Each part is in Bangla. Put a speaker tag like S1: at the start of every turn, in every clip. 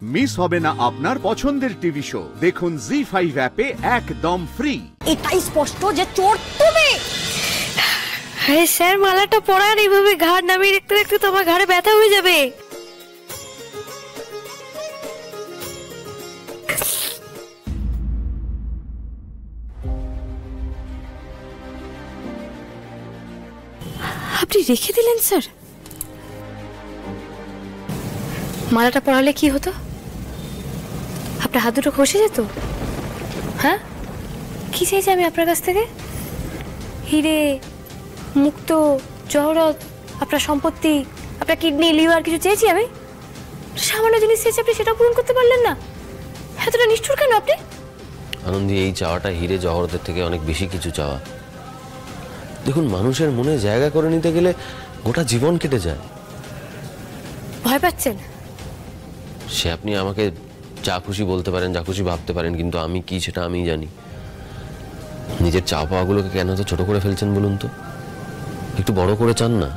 S1: মিস হবে না আপনার পছন্দের টিভি শো। দেখুন জি5 অ্যাপে একদম ফ্রি।
S2: এটাই স্পষ্ট যে চোর তুমি।
S3: আরে স্যার, মালাটা পরার এইভাবে ঘাড় নামিয়ে দেখতে দেখতে তো আমার ঘাড়ে ব্যথা হয়ে যাবে। আপনি রেখে দিলেন স্যার? মালাটা পরালে কি হতো? আপনার হাত দুটো খসে যেত? হ্যাঁ, কি চাইছি আমি আপনার কাছ থেকে? হিরে, মুক্ত, জহরত, আপনার সম্পত্তি, আপনার কিডনি, লিভার কিছু চেয়েছি আমি? সামান্য জিনিস চেয়েছি, আপনি সেটা পূরণ করতে পারলেন না। এতটা নিষ্ঠুর কেন আপনি?
S4: আনন্দী, এই চাওয়াটা হিরে জহরতের থেকে অনেক বেশি কিছু চাওয়া। দেখুন, মানুষের মনে জায়গা করে নিতে গেলে গোটা জীবন কেটে যায়।
S3: ভয় পাচ্ছেন?
S4: সে আপনি আমাকে যা খুশি বলতে পারেন, যা খুশি ভাবতে পারেন, কিন্তু আমি কি সেটা আমি জানি। নিজের চাওয়া পাওয়াগুলোকে কেন তো ছোট করে ফেলছেন বলুন তো? একটু বড় করে চান না?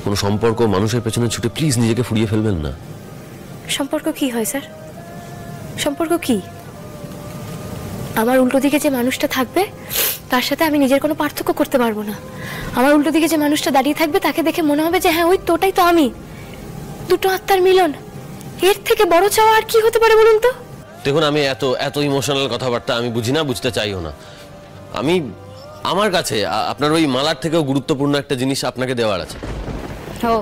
S4: কোনো সম্পর্ক মানুষের পেছনে ছুটে প্লিজ নিজেকে ফুরিয়ে ফেলবেন না।
S3: সম্পর্ক কি হয় স্যার? সম্পর্ক কি? আমার উল্টো দিকে যে মানুষটা থাকবে তার সাথে আমি নিজের কোনো পার্থক্য করতে পারবো না। আমার উল্টো দিকে যে মানুষটা দাঁড়িয়ে থাকবে তাকে দেখে মনে হবে যে হ্যাঁ, ওই তোটাই তো আমি। দুটো আত্মার মিলন, এর থেকে বড় চাওয়া আর কি হতে পারে বলুন তো?
S4: দেখুন, আমি এত এত ইমোশনাল কথাবার্তা আমি বুঝি না, বুঝতে চাইও না। আমি আমার কাছে আপনার ওই মালার থেকেও গুরুত্বপূর্ণ একটা জিনিস আপনাকে দেওয়ার আছে।
S3: ও,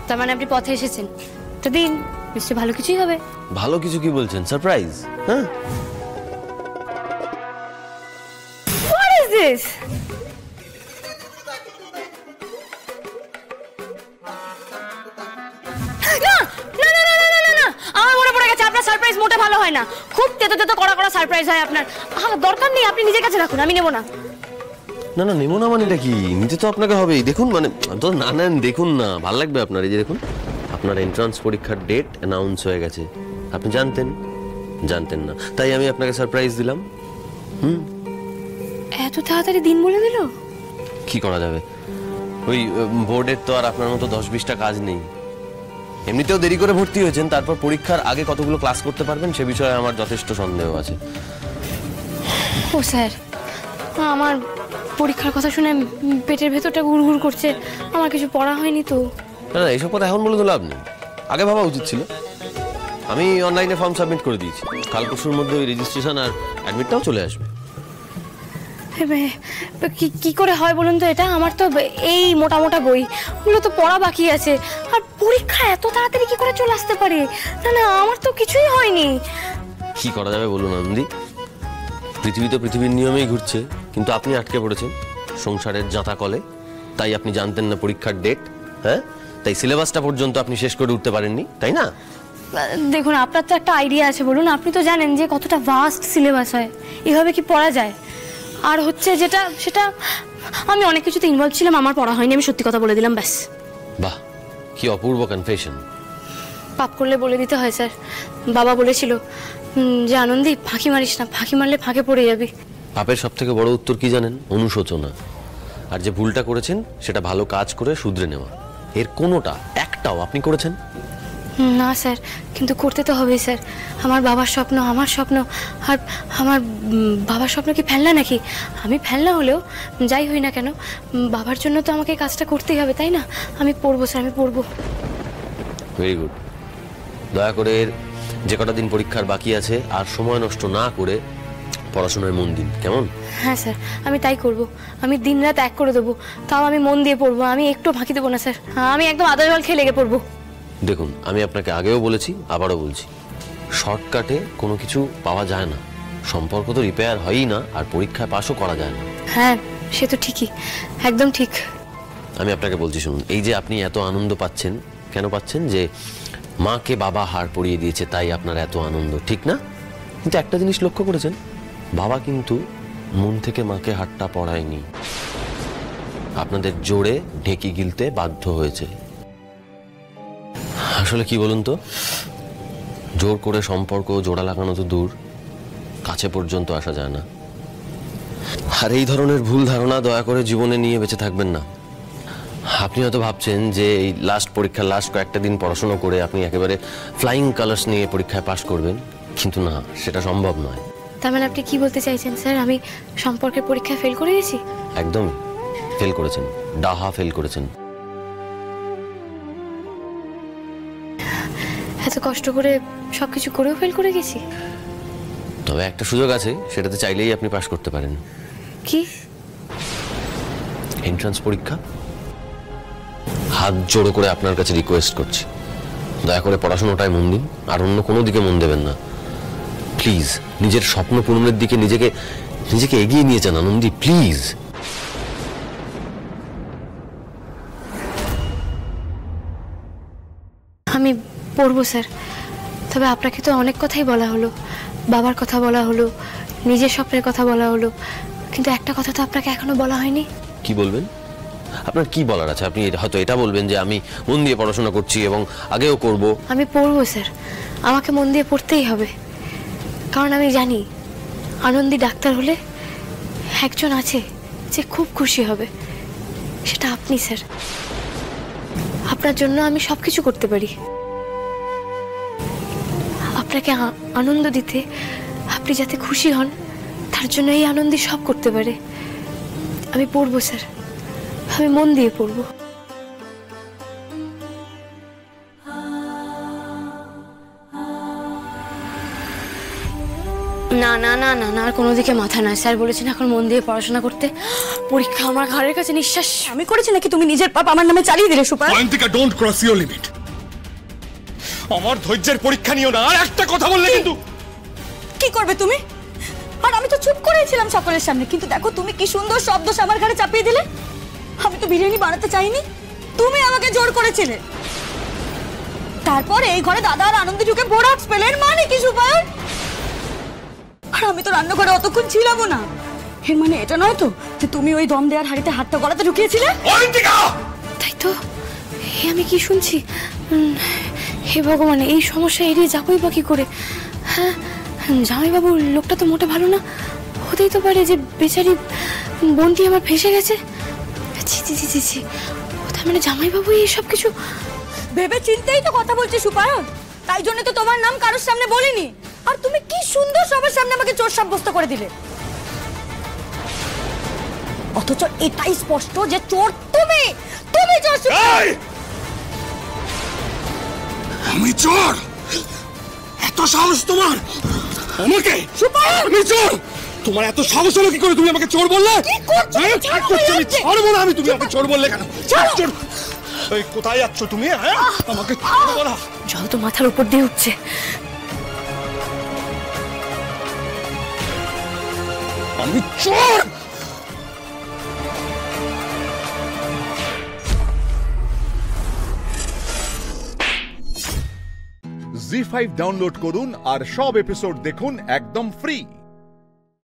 S3: তার মানে আপনি পথে এসেছেন? তো দিন, নিশ্চয়ই ভালো কিছুই হবে।
S4: ভালো কিছু কি বলছেন? সারপ্রাইজ। হ্যাঁ,
S3: What is this? না না না না না না না, আমার মনে পড়ে গেছে, আপনার সারপ্রাইজ মোটে ভালো হয় না। খুব তেতো তেতো কড়া কড়া সারপ্রাইজ হয় আপনার। দরকার নেই, আপনি নিজের কাছে রাখুন, আমি নেব না।
S4: না না, নেবো না মানে এটা কি? নিতে তো আপনাকে হবেই। দেখুন, মানে তো না নেন, দেখুন না, ভালো লাগবে আপনার। এই যে দেখুন, আপনার এন্ট্রান্স পরীক্ষার ডেট অ্যানাউন্স হয়ে গেছে। আপনি জানতেন না, তাই আমি আপনাকে সারপ্রাইজ দিলাম।
S3: এত তাড়াতাড়ি দিন বলে দিল?
S4: কি করা যাবে, ওই বোর্ডের তো আর আপনার মতো 10-20টা কাজ নেই। এমনিতেও দেরি করে ভর্তি হয়েছেন, তারপর পরীক্ষার আগে কতগুলো ক্লাস করতে পারবেন সে বিষয়ে আমার যথেষ্ট সন্দেহ আছে।
S3: ও স্যার, আমার পরীক্ষার কথা শুনে পেটের ভেতরটা গুড়গুড় করছে। আমার কিছু পড়া হয়নি তো।
S4: না না, এইসব কথা এখন বলে তো লাভ নেই, আগে ভাবা উচিত ছিল। আমি অনলাইনে ফর্ম সাবমিট করে দিয়েছি, কাল পরশুর মধ্যে ওই রেজিস্ট্রেশন আর অ্যাডমিটটাও চলে আসবে।
S3: কি করে হয় বলুন তো এটা? আমার তো এই মোটা মোটা বই, ওগুলো তো পড়া বাকি আছে। আর পরীক্ষা এত তাড়াতাড়ি কি করে চলে আসতে পারে? না না, আমার তো কিছুই হয়নি।
S4: কি করা যাবে বলুন আনন্দি? পৃথিবী তো পৃথিবীর নিয়মেই ঘুরছে, কিন্তু আপনি আটকে পড়েছেন সংসারের জাঁতা কলে। তাই আপনি জানতেন না পরীক্ষার ডেট। হ্যাঁ, তাই সিলেবাসটা পর্যন্ত আপনি শেষ করে উঠতে পারেননি, তাই না?
S3: দেখুন, আপনার তো একটা আইডিয়া আছে, বলুন। আপনি তো জানেন যে কতটা ভাস্ট সিলেবাস হয়, এভাবে কি পড়া যায়? আর হচ্ছে যেটা, সেটা আমি অনেক কিছুতে ইনভলভ ছিলাম, আমার পড়া হয়নি, আমি সত্যি কথা বলে দিলাম, ব্যাস।
S4: বাহ, কি অপূর্ব কনফেশন।
S3: পাপ করলে বলে দিতে হয় স্যার। বাবা বলেছিল যে আনন্দী, ফাঁকি মারিস না, ফাঁকি মারলে ফাঁকে পড়ে যাবি।
S4: পাপের সব থেকে বড় উত্তর কি জানেন? অনুশোচনা। আর যে ভুলটা করেছেন সেটা ভালো কাজ করে শুধরে নেওয়া। এর কোনোটা একটাও আপনি করেছেন
S3: না স্যার, কিন্তু করতে তো হবে স্যার। আমার বাবার স্বপ্ন, আমার স্বপ্ন। আর আমার বাবার স্বপ্ন কি ফেলনা নাকি? আমি ফেলনা হলেও যাই হই না কেন, বাবার জন্য তো আমাকে কাজটা করতেই হবে, তাই না? আমি পড়বো স্যার, আমি পড়বো।
S4: Very good. দয়া করে এর যে কটা দিন পরীক্ষার বাকি আছে আর সময় নষ্ট না করে পড়াশোনায় মন দিন, কেমন?
S3: হ্যাঁ স্যার, আমি তাই করব। আমি দিনরাত এক করে দেবো, তাও আমি মন দিয়ে পড়বো। আমি একটু ফাঁকি দেবো না স্যার, আমি একদম আদা জল খেয়ে লেগে পড়বো।
S4: দেখুন, আমি আপনাকে আগেও বলেছি, আবারও বলছি, শর্টকাটে কোনো কিছু পাওয়া যায় না। সম্পর্ক তো রিপেয়ার হয়ই না, আর পরীক্ষায় পাসও করা যায় না।
S3: হ্যাঁ, সে তো ঠিকই, একদম ঠিক।
S4: আমি আপনাকে বলছি, শুনুন, এই যে আপনি এত আনন্দ পাচ্ছেন, কেন পাচ্ছেন? যে মাকে বাবা হার পরিয়ে দিয়েছে, তাই আপনার এত আনন্দ, ঠিক না? কিন্তু একটা জিনিস লক্ষ্য করেছেন, বাবা কিন্তু মন থেকে মাকে হারটা পড়ায়নি, আপনাদের জোরে ঢেকি গিলতে বাধ্য হয়েছে। আসলে কি বলুন তো, জোর করে সম্পর্ক জোড়া লাগানো তো দূর, কাছে পর্যন্ত আসা যায় না। আর এই ধরনের ভুল ধারণা দয়া করে জীবনে নিয়ে বেঁচে থাকবেন না। আপনি হয়তো ভাবছেন যে এই লাস্ট পরীক্ষা লাস্ট কয়েকটা দিন পড়াশোনা করে আপনি একেবারে ফ্লাইং কালার্স নিয়ে পরীক্ষায় পাশ করবেন, কিন্তু না, সেটা সম্ভব নয়।
S3: তার মানে আপনি কি বলতে চাইছেন স্যার, আমি সম্পর্কের পরীক্ষায় ফেল করে গেছি?
S4: একদমই ফেল করেছেন, ডাহা ফেল করেছেন।
S3: এত কষ্ট করে সবকিছু করেও ফেল করে গেছি।
S4: তবে একটা সুযোগ আছে, সেটাতে চাইলেই আপনি পাশ করতে পারেন।
S3: কি?
S4: এন্ট্রান্স পরীক্ষা। হাত জোড়ো করে আপনার কাছে রিকোয়েস্ট করছি, দয়া করে পড়াশোনাটায় মন দিন, আর অন্য কোনো দিকে মন দেবেন না প্লিজ। নিজের স্বপ্ন পূরণের দিকে নিজেকে এগিয়ে নিয়ে যান আনন্দী, প্লিজ।
S3: আমি পড়বো স্যার, তবে আপনাকে তো অনেক কথাই বলা হলো, বাবার কথা বলা হলো, নিজের স্বপ্নের কথা বলা হলো, কিন্তু একটা কথা তো আপনাকে এখনো বলা হয়নি।
S4: কি বলবেন? আপনার কি বলার আছে? আপনি হয়তো এটা বলবেন যে আমি মন দিয়ে পড়াশোনা করছি এবং আগেও করব।
S3: আমি পড়বো স্যার, আমাকে মন দিয়ে পড়তেই হবে, কারণ আমি জানি আনন্দী ডাক্তার হলে একজন আছে যে খুব খুশি হবে, সেটা আপনি স্যার। আপনার জন্য আমি সবকিছু করতে পারি, আপনাকে আনন্দ দিতে, আপনি যাতে খুশি হন তার জন্য এই আনন্দী সব করতে পারে। আমি পড়বো স্যার, আমি মন দিয়ে পড়বো। না না না না না, আর কোনো দিকে মাথা না, স্যার বলেছেন এখন মন দিয়ে পড়াশোনা করতে। পরীক্ষা আমার ঘরের কাছে নিঃশ্বাস।
S2: আমি করেছি নাকি তুমি নিজের পাপ আমার নামে চালিয়ে দিলে সুপা?
S5: Ayantika, don't cross your limit. আমার ধৈর্যের পরীক্ষা নিও না, আর একটা কথা বললে কিন্তু।
S2: কি করবে তুমি? আর আমি তো চুপ করেছিলাম সকলের সামনে, কিন্তু দেখো তুমি কি সুন্দর শব্দ আমার ঘরে চাপিয়ে দিলে। আমি তো বিরিয়ানি বানাতে চাইনি, তুমি আমাকে জোর করেছিলে। তারপরে এই ঘরে দাদা আর আনন্দে ঢুকে বোরাক্স পেলে, এর মানে কি সুপা? আর আমি তো রান্নাঘরে অতক্ষণ ছিলামও না, এর মানে এটা নয় তো যে তুমি ওই দম দেওয়ার হাড়িতে হাতটা গলাতে ঢুকিয়েছিলে?
S3: তাই তো, আমি কি শুনছি? হে ভগবান, এই সমস্যা এড়িয়ে যাবোই বা কি করে? হ্যাঁ, জামাইবাবু লোকটা তো মোটে ভালো না, হতেই তো পারে যে বেচারি বোনটি আমার ফেসে গেছে। ছি ছি ছি ছি, তার মানে জামাইবাবু এইসব কিছু
S2: ভেবে চিন্তেই তো কথা বলছি সুপায়ন, তাই জন্য তো তোমার নাম কারোর সামনে বলিনি। আর তুমি কি সুন্দর সবার সামনে আমাকে চোর সাব্যস্ত করে দিলে, অথচ এটাই স্পষ্ট যে চোর তুমি। তুমি চোর সুপায়ন।
S5: আমি চোর? এত সাহস তোমার আমাকে?
S2: সুপায়ন,
S5: আমি চোর? তোমার এত সাহস হলো কি করে তুমি আমাকে চোর বললে?
S2: কি করছো?
S5: আমি ছাড়বো না। আমি, তুমি আমাকে চোর বললে কেন? চোর? এই কোথায় যাচ্ছ তুমি? হ্যাঁ, আমাকে চোর বলা?
S3: জল তো মাথার উপর দিয়ে উঠছে।
S5: আমি চোর?
S1: জি5 ডাউনলোড করুন আর সব এপিসোড দেখুন একদম ফ্রি।